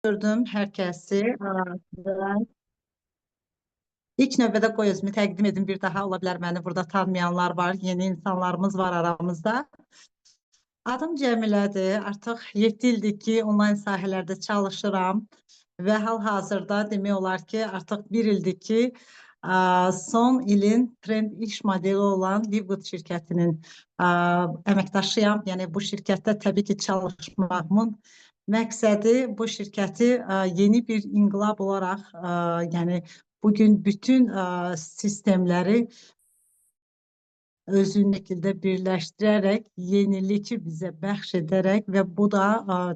Gördüm herkesi. İlk növbədə qoy özümü təqdim edim bir daha. Ola bilər məni burada tanımayanlar var, yeni insanlarımız var aramızda. Adım Cəmilədir. Artıq 7 ildir ki, onlayn sahələrdə çalışıram və hal-hazırda demək olar ki, artıq 1 ildir ki, son ilin trend iş modeli olan Livgood şirkətinin əməkdaşıyam. Yəni bu şirkətdə təbii ki, çalışmağımın məqsədi bu şirkəti yeni bir inqilab olaraq, yəni bugün bütün sistemləri özünün şəkildə birləşdirərək, yenilik bizə bəxş edərək və bu da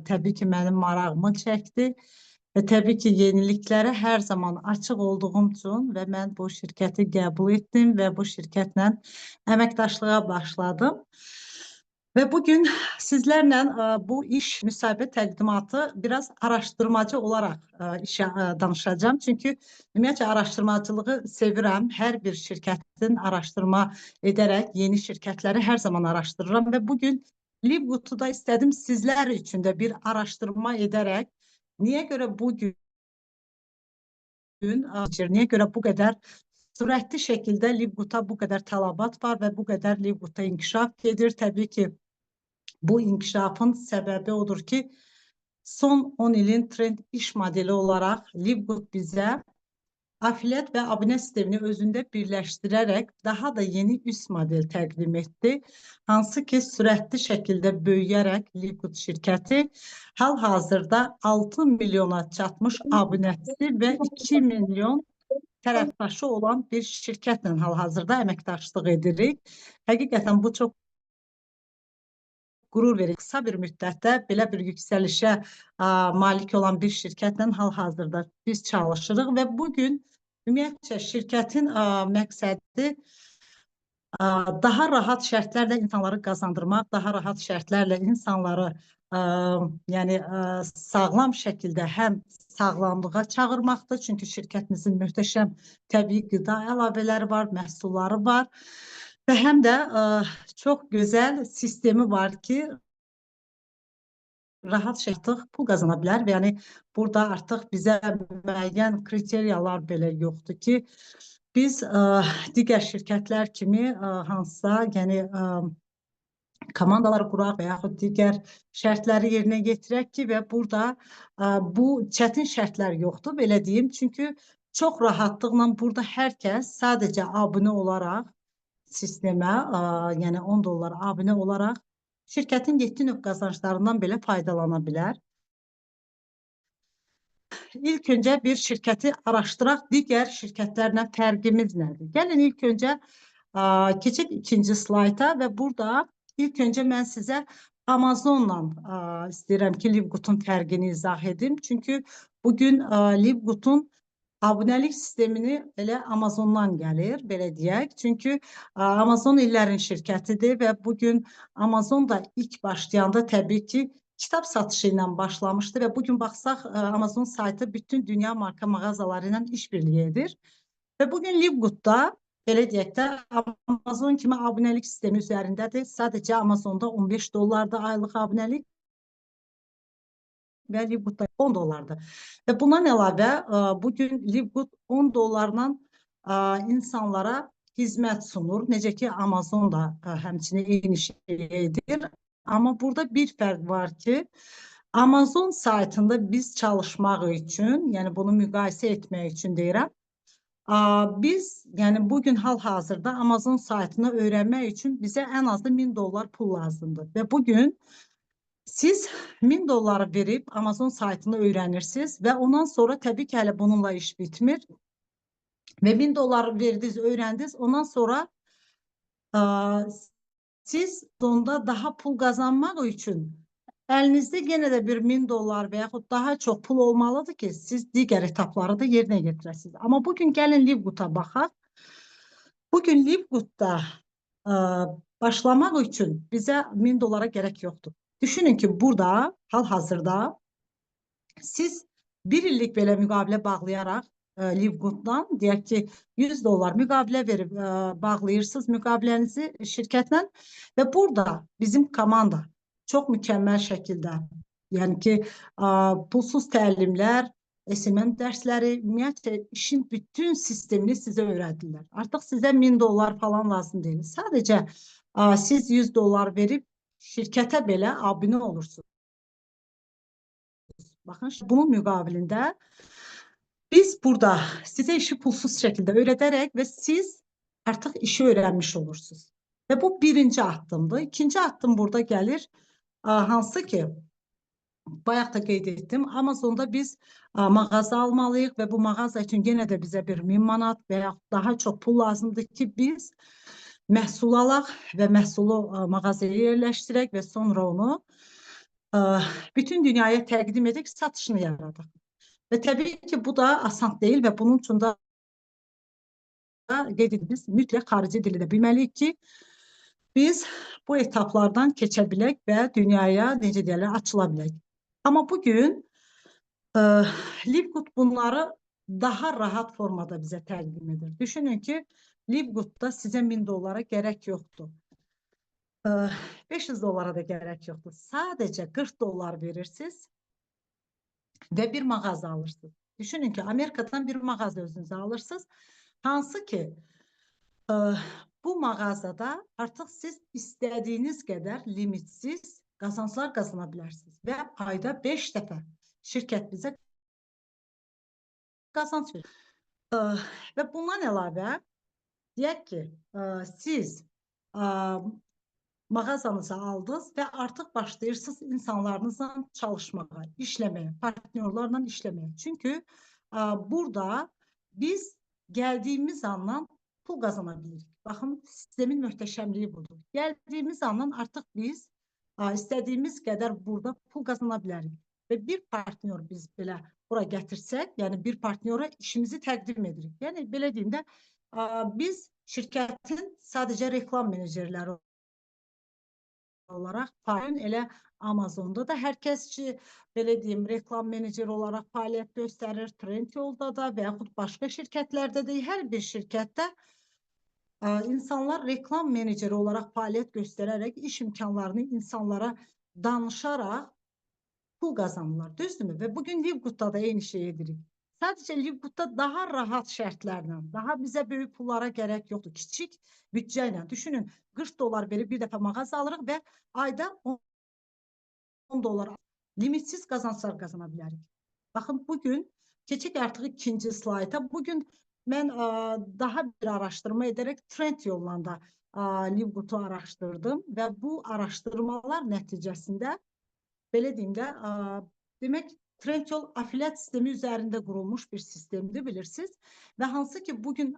təbii ki, mənim marağımı çəkdi və təbii ki, yeniliklərə hər zaman açıq olduğum üçün və mən bu şirkəti qəbul etdim və bu şirkətlə əməkdaşlığa başladım. Və bugün sizlərlə bu iş müsahibə təqdimatı biraz araşdırmacı olaraq danışacağım. Çünki ümumiyyətlə araşdırmacılığı sevirəm. Hər bir şirkətin araşdırma edərək yeni şirkətləri hər zaman araşdırıram və bugün Livgood'u da istədim sizlər üçün də bir araşdırma edərək niyə görə bugün niyə görə bu qədər sürətli şəkildə Livgood'a bu qədər tələbat var və bu qədər Livgood'da inkişaf gedir. Təbii ki, bu inkişafın səbəbi odur ki, son 10 ilin trend iş modeli olaraq Livgood bizə afiliat və abunə sistemini özündə birləşdirərək daha da yeni üst model təqdim etdi. Hansı ki, sürətli şəkildə böyüyərək Livgood şirkəti hal-hazırda 6 milyona çatmış abunəsi və 2 milyon tərəfdaşı olan bir şirkətlə hal-hazırda əməkdaşlıq edirik. Həqiqətən bu çox qürur verir. Qısa bir müddətdə belə bir yüksəlişə malik olan bir şirkətlə hal-hazırda biz çalışırıq və bugün ümumiyyətlə şirkətin məqsədi daha rahat şərtlərlə insanları qazandırmaq, daha rahat şərtlərlə insanları yəni sağlam şəkildə həm sağlamlığa çağırmaqdır. Çünki şirkətimizin möhtəşəm təbii qida əlavələri var, məhsulları var. Və həm də çox gözəl sistemi var ki, rahat şəkildə pul qazana bilər. Yəni burada artıq bizə müəyyən kriteriyalar belə yoxdur ki, biz digər şirkətlər kimi hansısa, yəni komandalar quraq və yaxud digər şərtləri yerinə yetirək ki, və burada bu çətin şərtlər yoxdur, belə deyim. Çünki çox rahatlıqla burada hər kəs sadəcə abunə olaraq sistemə, yəni 10 dollar abunə olaraq şirkətin 7 növ qazanclarından belə faydalana bilər. İlk öncə bir şirkəti araşdıraq, digər şirkətlərlə fərqimiz nədir? Gəlin ilk öncə keçək ikinci slayda və burada ilk öncə mən sizə Amazonla istəyirəm ki, Livgood'un fərqini izah edim. Çünki bugün Livgood'un abunəlik sistemini elə Amazondan gəlir, belə deyək. Çünki Amazon illərin şirkətidir və bugün Amazon da ilk başlayanda təbii ki, kitab satışı ilə başlamışdı və bugün baxsaq Amazon saytı bütün dünya marka mağazaları ilə işbirliyi edir. Və bugün Livgood'da, belə deyək də, Amazon kimi abunəlik sistemi üzərindədir. Sadəcə Amazonda 15 dollardır aylıq abunəlik və Livgood'da 10 dollardır. Və bundan əlavə bugün Livgood 10 dollarla insanlara hizmət sunur. Necə ki, Amazon da həmçinin eyni şey edir. Amma burada bir fərq var ki, Amazon saytında biz çalışmaq üçün, yəni bunu müqayisə etmək üçün deyirəm, biz yəni bugün hal-hazırda Amazon saytını öyrənmək üçün bizə ən azı 1000 dollar pul lazımdır. Və bugün siz 1000 dolları verib Amazon saytını öyrənirsiniz və ondan sonra təbii ki, hələ bununla iş bitmir. Və 1000 dollar verdiniz, öyrəndiniz. Ondan sonra siz onda daha pul qazanmaq üçün əlinizdə yenə də bir 1000 dollar və yaxud daha çox pul olmalıdır ki, siz digər etapları da yerinə getirəsiniz. Amma bugün gəlin Livgood'a baxaq. Bugün Livgood'da başlamaq üçün bizə 1000 dollara gərək yoxdur. Düşünün ki, burada hal-hazırda siz bir illik belə müqavilə bağlayaraq Livgood'dan, deyək ki, 100 dollar müqavilə verib bağlayırsınız müqavilənizi şirkətlə və burada bizim komanda çox mükəmməl şəkildə Yəni ki, pulsuz təlimlər, SMM dərsləri, ümumiyyətlə işin bütün sistemini sizə öyrədirlər. Artıq sizə $1000 falan lazım deyil. Sadəcə siz $100 verib şirkətə belə abunə olursunuz. Baxın, bunun müqabilində biz burada sizə işi pulsuz şəkildə öyrədərək və siz artıq işi öyrənmiş olursunuz. Və bu birinci addımdır. İkinci addım burada gəlir. Hansı ki, bayaq da qeyd etdim, Amazonda biz mağaza almalıyıq və bu mağaza üçün yenə də bizə bir 1000 manat və ya daha çox pul lazımdır ki, biz məhsul alaq və məhsulu mağazaya yerləşdirək və sonra onu bütün dünyaya təqdim edək, satışını yaradaq. Və təbii ki, bu da asan deyil və bunun üçün də qeyd edib, mütləq xarici dili də bilməliyik ki, biz bu etaplardan keçə bilək və dünyaya, necə deyirlər, açıla bilək. Amma bugün Livgood bunları daha rahat formada bizə təqdim edir. Düşünün ki, Livgoodda sizə $1000 gərək yoxdur. $500 da gərək yoxdur. Sadəcə $40 verirsiniz və bir mağaza alırsınız. Düşünün ki, Amerikadan bir mağaza özünüzə alırsınız. Hansı ki, bu mağazada artıq siz istədiyiniz qədər limitsiz qazanclar qazana bilərsiniz. Və ayda 5 dəfə şirkət bizə qazanc verir. Və bundan əlavə, deyək ki, siz mağazanızı aldınız və artıq başlayırsınız insanlarınızla çalışmağa, işləməyə, partnyorlarla işləməyə. Çünki burada biz gəldiyimiz andan pul qazana bilirik. Baxın, sistemin möhtəşəmliyi budur. Gəldiyimiz andan artıq biz istədiyimiz qədər burada pul qazana bilərik. Və bir partnyor biz belə bura gətirsək, yəni bir partnora işimizi təqdim edirik. Yəni, belə deyim də, biz şirkətin sadəcə reklam menecerləri olaraq, elə Amazonda da hər kəs ki, belə deyim, reklam meneceri olaraq fəaliyyət göstərir, Trendyolda da və yaxud başqa şirkətlərdə də, hər bir şirkətdə insanlar reklam meneceri olaraq fəaliyyət göstərərək iş imkanlarını insanlara danışaraq pul qazanırlar, düzdürmü? Və bugün Livgoodda da eyni şey edirik. Sadəcə Livgoodda daha rahat şərtlərlə, daha bizə böyük pullara gərək yoxdur. Kiçik büdcə ilə, düşünün, $40 verib bir dəfə mağaza alırıq və ayda $10 limitsiz qazanclar qazana bilərik. Baxın, bugün, keçək artıq ikinci slayda, bugün mən daha bir araşdırma edərək Trendyol'la da Livgood'u araşdırdım və bu araşdırmalar nəticəsində, belə deyim də, demək, Trendyol afiliat sistemi üzərində qurulmuş bir sistemdir, bilirsiniz. Və hansı ki, bugün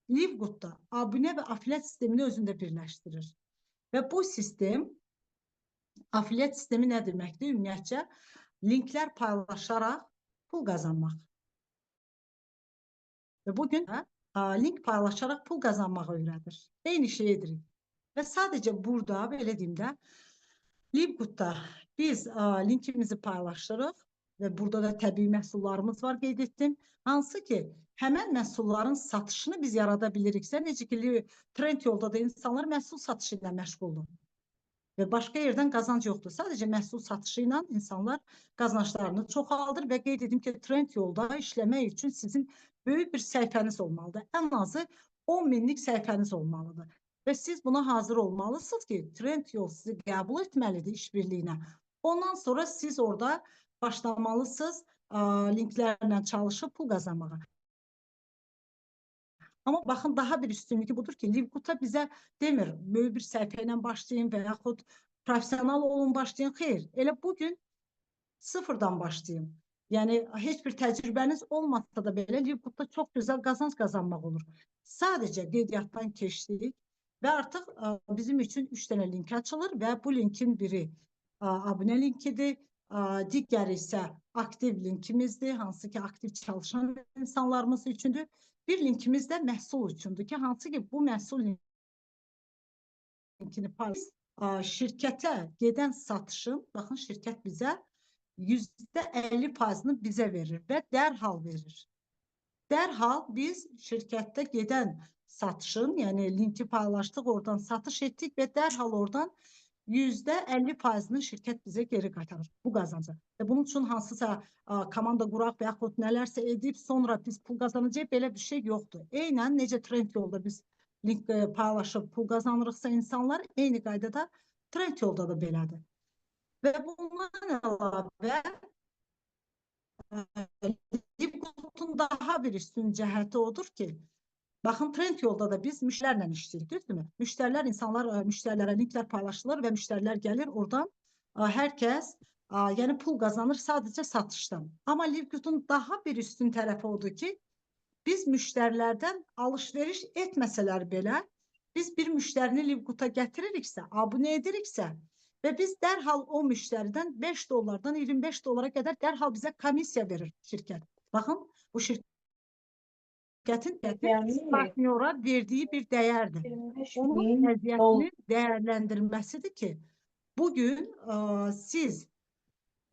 Livgood'da abunə və afiliat sistemini özündə birləşdirir. Və bu sistem, afiliat sistemi nə deməkdir? Ümumiyyətcə, linklər paylaşaraq pul qazanmaq. Və bugün link paylaşaraq pul qazanmağı öyrədir. Eyni şey edirik. Və sadəcə burada, belə deyim də, Livgoodda biz linkimizi paylaşırıq və burada da təbii məhsullarımız var, qeyd etdim. Hansı ki, həmən məhsulların satışını biz yarada biliriksə, necə ki, Trendyolda da insanlar məhsul satışı ilə məşğuldur. Və başqa yerdən qazanc yoxdur. Sadəcə məhsul satışı ilə insanlar qazanclarını çoxaldır və qeyd edim ki, Trendyolda işləmək üçün sizin böyük bir səhifəniz olmalıdır. Ən azı 10 minlik səhifəniz olmalıdır. Və siz buna hazır olmalısınız ki, Trendyol sizi qəbul etməlidir işbirliyinə. Ondan sonra siz orada başlamalısınız linklərlə çalışıb pul qazanmağa. Amma baxın, daha bir üstünlüyü budur ki, Livgoodda bizə demir, böyük bir səhifə ilə başlayın və yaxud profesional olun, başlayın. Xeyr, elə bugün sıfırdan başlayın. Yəni, heç bir təcrübəniz olmasa da belə Livgoodda çox gözəl qazanc qazanmaq olur. Sadəcə qeydiyyatdan keçdik və artıq bizim üçün 3 dənə link açılır və bu linkin biri abunə linkidir, digəri isə aktiv linkimizdir, hansı ki, aktiv çalışan insanlarımız üçündür. Bir linkimiz də məhsul üçündür ki, hansı ki, bu məhsul linkini şirkətə gedən satışın, baxın, şirkət bizə %50%-ni bizə verir və dərhal verir. Dərhal biz şirkətdə gedən satışın, yəni linki paylaşdıq, oradan satış etdik və dərhal oradan %50%-ını şirkət bizə geri qaytarır bu qazancı. Və bunun üçün hansısa komanda quraq və yaxud nələrsə edib sonra biz pul qazanacağıq, belə bir şey yoxdur. Eynən necə trend yolda biz link paylaşıb pul qazanırıqsa insanlar, eyni qaydada trend yolda da belədir. Və bundan əlavə Libgut'un daha bir üstün cəhəti odur ki, baxın trend yolda da biz müştərilərlə işləyirik, düzdürmü? Müştərilər, müştərilərə linklər paylaşılır və müştərilər gəlir oradan hər kəs yəni pul qazanır sadəcə satışdan. Amma Libgut'un daha bir üstün tərəfi odur ki, biz müştərilərdən alış-veriş etməsələr belə, biz bir müştərini Libgut'a gətiririksə, abunə ediriksə və biz dərhal o müştəridən $5-dan 25 dolara qədər dərhal bizə komissiya verir şirkət. Baxın, bu şirkətin partnera verdiyi bir dəyərdir. Onun əziyyətini dəyərləndirməsidir ki, bugün siz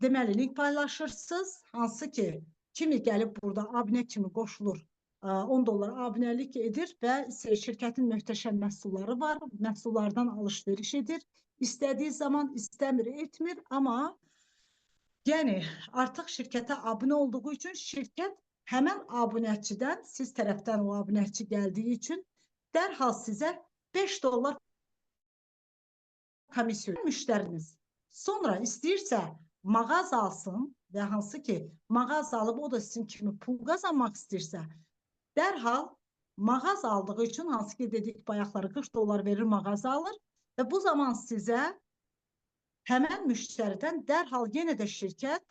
deməli link paylaşırsınız, hansı ki, kimi gəlib burada abunə kimi qoşulur, $10 abunəlik edir və şirkətin möhtəşəm məhsulları var, məhsullardan alış-veriş edir. İstədiyi zaman istəmir, etmir, amma yəni artıq şirkətə abunə olduğu üçün şirkət həmən abunəçidən, siz tərəfdən o abunəçi gəldiyi üçün dərhal sizə $5 komissiya müştəriniz. Sonra istəyirsə mağaza alsın və hansı ki mağaza alıb o da sizin kimi pul qazanmaq istəyirsə, dərhal mağaza aldığı üçün hansı ki dedik bayaqları $40 verir mağaza alır və bu zaman sizə həmən müştəridən dərhal yenə də şirkət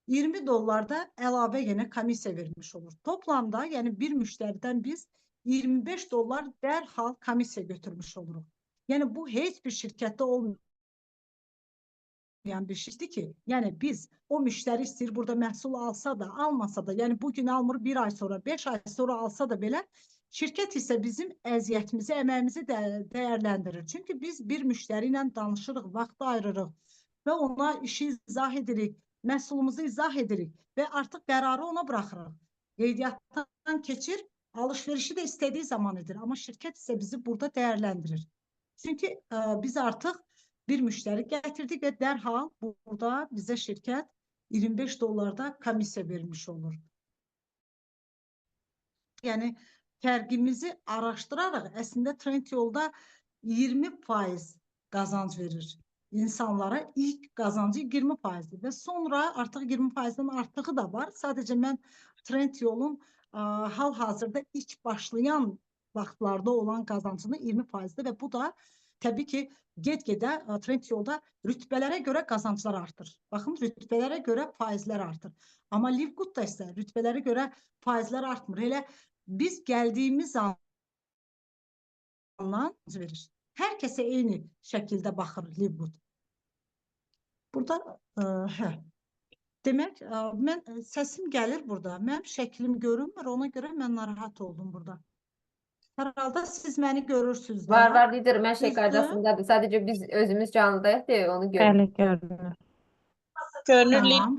$20 da əlavə yenə komissiya vermiş olur. Toplamda yəni bir müştəridən biz $25 dərhal komissiya götürmüş oluruq. Yəni bu heç bir şirkətdə olmayan bir şeydir ki, yəni biz o müştəri istəyir burada məhsul alsa da, almasa da, yəni bugün almır, bir ay sonra, 5 ay sonra alsa da belə, şirkət isə bizim əziyyətimizi, əməyimizi dəyərləndirir. Çünki biz bir müştəri ilə danışırıq, vaxt ayırırıq və ona işi izah edirik, məhsulumuzu izah edirik və artıq qərarı ona buraxırıq. Qeydiyyatdan keçir, alış-verişi də istədiyi zaman edir. Amma şirkət isə bizi burada dəyərləndirir. Çünki biz artıq bir müştəri gətirdik və dərhal burada bizə şirkət $25 da komissiya vermiş olur. Yəni fərqimizi araşdıraraq əslində trend yolda 20% qazanc verir. İnsanlara ilk qazancı 20%-dir və sonra artıq 20%-dən artığı da var. Sadəcə mən trend yolun hal-hazırda ilk başlayan vaxtlarda olan qazancını 20%-dir və bu da təbii ki, get-gedə trend yolda rütbələrə görə qazanclar artır. Baxın, rütbələrə görə faizlər artır. Amma Livgut'da isə rütbələrə görə faizlər artmır. Elə biz gəldiyimiz andan verir. Hər kəsə eyni şəkildə baxır Livgut. Burada, demək, mən səsim gəlir burada. Mənim şəklim görünmür, ona görə mən narahat oldum burada. Hər halda siz məni görürsünüz. Var lider, mən şey qaydasındadır. Sadəcə biz özümüz canlıdayıq deyə onu görürük. Bəli, görünür. Tamam,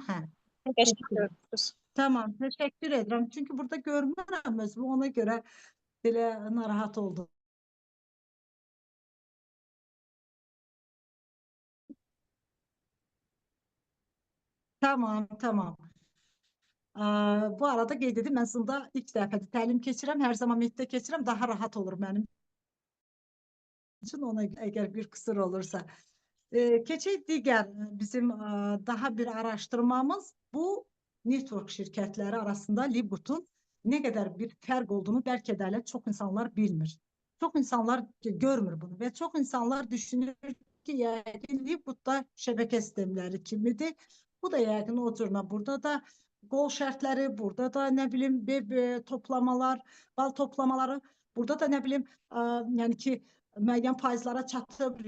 Təşəkkür ederiz. Tamam, təşəkkür edirəm. Çünki burada görmürəm özümü, ona görə belə narahat oldum. Tamam. Bu arada qeyd edim, mən aslında ilk dəfədir təlim keçirəm, hər zaman MET-də keçirəm, daha rahat olur mənim üçün ona əgər bir qüsur olursa. Keçək digər bizim daha bir araşdırmamız bu network şirkətləri arasında Livgut'un nə qədər bir fərq olduğunu bəlkə də hələ çox insanlar bilmir. Çox insanlar görmür bunu və çox insanlar düşünür ki, yəqin Livgut'da şəbəkə sistemləri kimidir. Bu da yəqin o cürlə burada da qol şərtləri, burada da nə bilim web toplamalar, bal toplamaları, burada da nə bilim yəni ki müəyyən faizlara çatıb,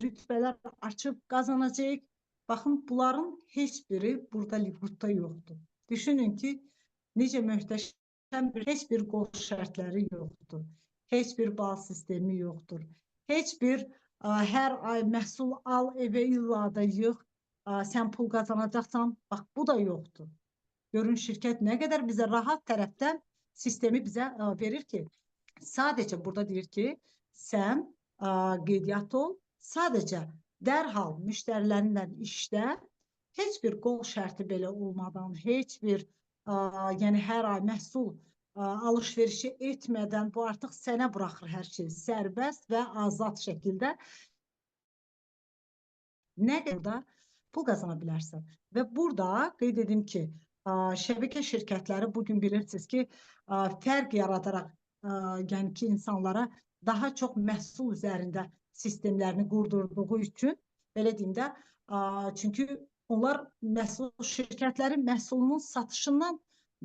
rütbələr açıb qazanacaq. Baxın, bunların heç biri burada Livgut'da yoxdur. Düşünün ki, necə möhtəşəm heç bir qol şərtləri yoxdur. Heç bir bal sistemi yoxdur. Heç bir hər ay məhsul al, evə illa da yığ, sən pul qazanacaqsan, bax bu da yoxdur. Görün şirkət nə qədər bizə rahat tərəfdən sistemi bizə verir ki, sadəcə burada deyir ki, sən qeydiyyat ol, sadəcə dərhal müştərilərlə işdə heç bir qol şərti belə olmadan, heç bir yəni hər ay məhsul alış-verişi etmədən bu artıq sənə buraxır hər şey sərbəst və azad şəkildə nə qədər pul qazana bilərsən. Və burada qeyd edim ki, şəbəkə şirkətləri bugün bilirsiniz ki, fərq yaradaraq yəni ki, insanlara daha çox məhsul üzərində sistemlərini qurdurduğu üçün, belə deyim də, çünki onlar şirkətlərin məhsulunun satışından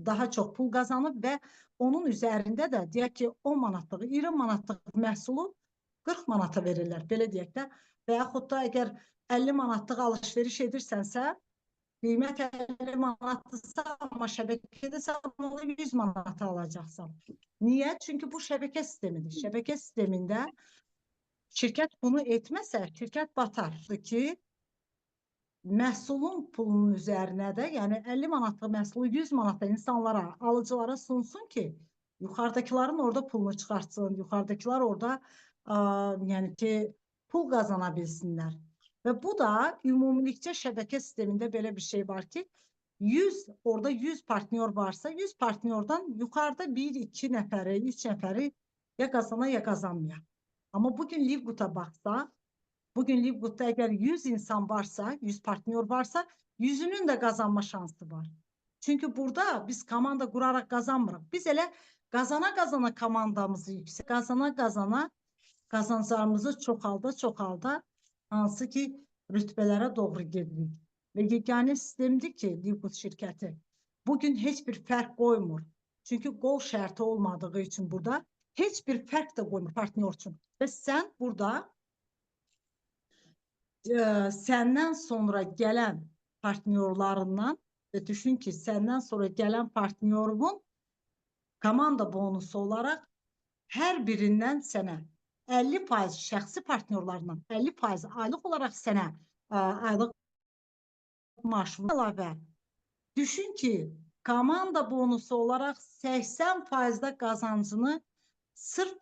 daha çox pul qazanıb və onun üzərində də deyək ki, 10 manatlıq, 20 manatlıq məhsulu 40 manata verirlər, belə deyək də, və yaxud da əgər 50 manatlıq alış-veriş edirsənsə, qiymət 50 manatdırsa, amma şəbəkədə sən onu 100 manata alacaqsan. Niyə? Çünki bu şəbəkə sistemidir. Şəbəkə sistemində şirkət bunu etməsə, şirkət batar ki, məhsulun pulunun üzərinə də, yəni 50 manatlıq məhsulu 100 manata insanlara, alıcılara sunsun ki, yuxarıdakıların orada pulunu çıxartsın, yuxarıdakılar orada yəni ki, pul qazana bilsinlər. Və bu da ümumilikcə şəbəkə sistemində belə bir şey var ki, orada 100 partnyor varsa, 100 partnyordan yuxarıda 1-2 nəfəri, 3 nəfəri ya qazana, ya qazanmaya. Amma bugün Livgood'a baxsa, bugün Livgood'da əgər 100 insan varsa, 100 partnyor varsa, 100'ünün də qazanma şansı var. Çünki burada biz komanda quraraq qazanmırıq. Biz elə qazana-qazana komandamızı yüksək, qazana-qazana qazanclarımızı çoxalda, hansı ki, rütbələrə doğru gedirik. Və yeganə sistemdir ki, Livgood şirkəti bugün heç bir fərq qoymur. Çünki qol şərti olmadığı üçün burada heç bir fərq də qoymur partnyor üçün. Və sən burada səndən sonra gələn partnyorlarından və düşün ki, səndən sonra gələn partnyorun komanda bonusu olaraq hər birindən sənə 50% şəxsi partnyorlarından 50% aylıq olaraq sənə aylıq maaşı əlavə. Düşün ki, komanda bonusu olaraq 80%-də qazancını sırf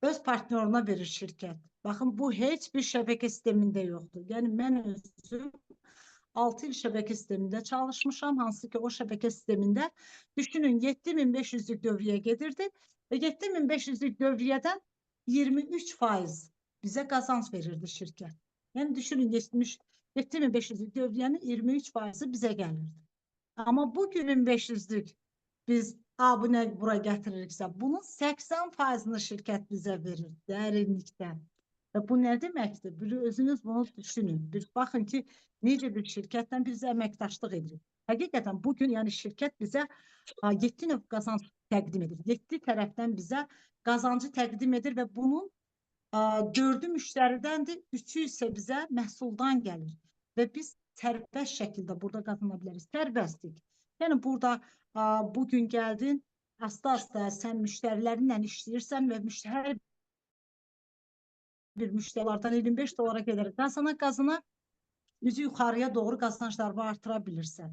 öz partnyoruna verir şirkət. Baxın, bu heç bir şəbəkə sistemində yoxdur. Yəni, mən özüm 6 il şəbəkə sistemində çalışmışam, hansı ki, o şəbəkə sistemində düşünün 7500'lük dövriyyə gedirdi və 7500'lük dövriyyədən 23% bizə qazanc verirdi şirkət. Yəni, düşünün 7500'lük dövriyyənin 23%'i bizə gəlirdi. Amma bugünün 500'lük biz abunə bura gətiririksə, bunun 80%'ını şirkət bizə verir dərinlikdən. Və bu nə deməkdir? Özünüz bunu düşünün. Baxın ki, necə bir şirkətlə biz əməkdaşlıq edirik. Həqiqətən bugün yəni şirkət bizə 7 növ qazanc təqdim edir. 7 tərəfdən bizə qazancı təqdim edir və bunun 4'ü müştəridəndir, 3'ü isə bizə məhsuldan gəlir. Və biz sərbəst şəkildə burada qazana bilərik. Sərbəstlik. Yəni burada bugün gəldin, asta-asta sən müştərilərinlə işləyirsən və hər bir müştərilərdən 25 dolara gedərək qazana üzü yuxarıya doğru qazanclarını artıra bilirsən.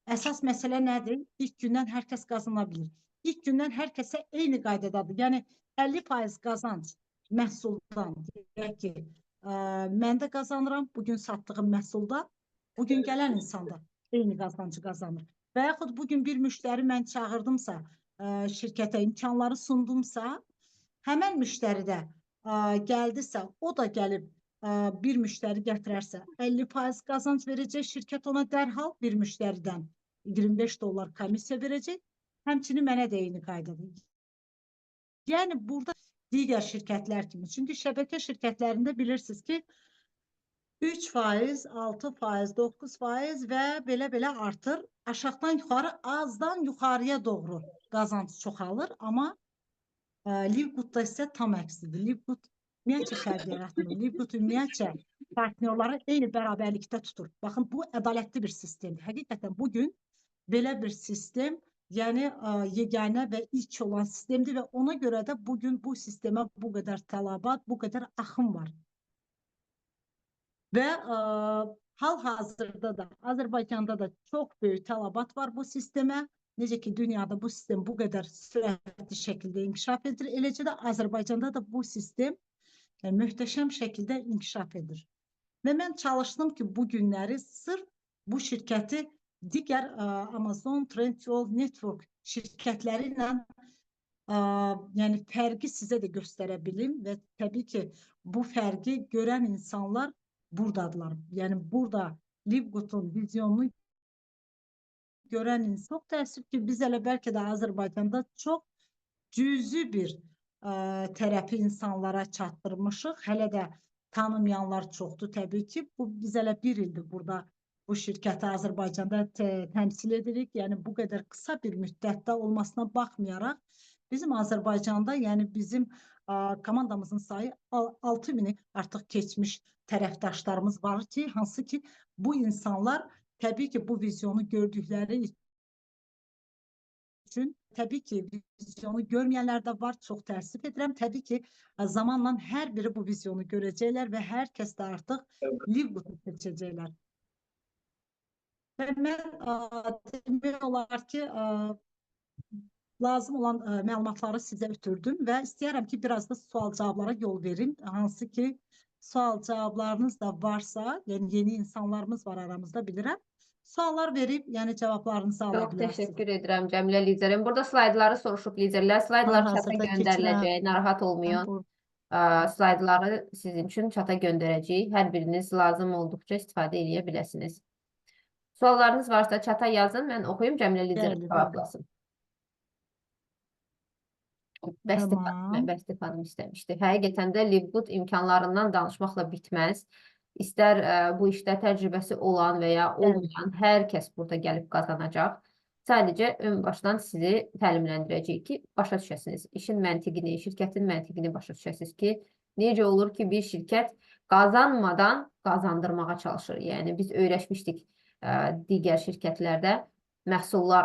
Əsas məsələ nədir? İlk gündən hər kəs qazana bilir. İlk gündən hər kəsə eyni qaydadadır. Yəni 50% qazanc məhsuldan, deyək ki, mən də qazanıram bugün satdığım məhsulda, bugün gələn insan da eyni qazancı qazanır. Və yaxud bugün bir müştəri mən çağırdımsa, şirkətə imkanları sundumsa, həmən müştəridə gəldisə, o da gəlib bir müştəri gətirərsə 50% qazanc verəcək, şirkət ona dərhal bir müştəridən 25 dollar komissiya verəcək, həmçinin mənə də eyni qaydadır. Yəni burada digər şirkətlər kimi, çünki şəbəkə şirkətlərində bilirsiniz ki 3%, 6%, 9% və belə artır, aşağıdan yuxarı, azdan yuxarıya doğru qazanc çoxalır, amma Livgood'da isə tam əksidir. Livgood ümumiyyətcə fərq yaratmır. Livgood ümumiyyətcə partnyorları eyni bərabərlikdə tutur. Baxın, bu ədalətli bir sistemdir. Həqiqətən bugün belə bir sistem, yəni yeganə və ilk olan sistemdir və ona görə də bugün bu sistemə bu qədər tələbat, bu qədər axım var. Və hal-hazırda da Azərbaycanda da çox böyük tələbat var bu sistemə. Necə ki, dünyada bu sistem bu qədər sürətli şəkildə inkişaf edir, eləcə də Azərbaycanda da bu sistem möhtəşəm şəkildə inkişaf edir. Və mən çalışdım ki, bu günləri sırf bu şirkəti digər Amazon, Trendyol, Network şirkətləri ilə yəni fərqi sizə də göstərə bilim və təbii ki, bu fərqi görən insanlar buradadılar. Yəni burada Livgood'un vizyonunu görən insan. Çox təəssüf ki, biz hələ bəlkə də Azərbaycanda çox cüzi bir tərəfi insanlara çatdırmışıq. Hələ də tanımayanlar çoxdur təbii ki. Biz hələ bir ildir burada bu şirkəti Azərbaycanda təmsil edirik. Yəni bu qədər qısa bir müddətdə olmasına baxmayaraq, bizim Azərbaycanda, yəni bizim komandamızın sayı 6000-i artıq keçmiş tərəfdaşlarımız var ki, hansı ki bu insanlar təbii ki bu vizyonu gördükləri üçün, təbii ki vizyonu görməyənlər də var, çox təəssüf edirəm. Təbii ki zamanla hər biri bu vizyonu görəcəklər və hər kəs də artıq Livgood'u seçəcəklər. Və mən demək olar ki, lazım olan məlumatları sizə ötürdüm və istəyərəm ki, biraz da sual-cavablara yol verin. Hansı ki, sual-cavablarınız da varsa, yəni yeni insanlarımız var aramızda, bilirəm. Suallar verib, yəni cavablarınızı ala Çox bilərsiniz. təşəkkür edirəm Cəmilə liderim. Burada slaydları soruşub liderlər. Slaydlar çata Hal-hazırda göndəriləcək. Narahat keçirəm. olmayın. Slaydları sizin üçün çata göndərəcəyik. Hər biriniz lazım olduqca istifadə edə biləsiniz. Suallarınız varsa çata yazın. Mən oxuyum, Cəmilə liderim Bəli, bəli. cavablasın. Tamam. Bəsti xanım istəmişdi. Həqiqətən də Livgood imkanlarından danışmaqla bitməz. İstər bu işdə təcrübəsi olan və ya olmayan hər kəs burada gəlib qazanacaq. Sadəcə ön başdan sizi təlimləndirəcəyik ki, başa düşəsiniz. İşin məntiqini, şirkətin məntiqini başa düşəsiniz ki, necə olur ki, bir şirkət qazanmadan qazandırmağa çalışır. Yəni biz öyrəşmişdik digər şirkətlərdə məhsullar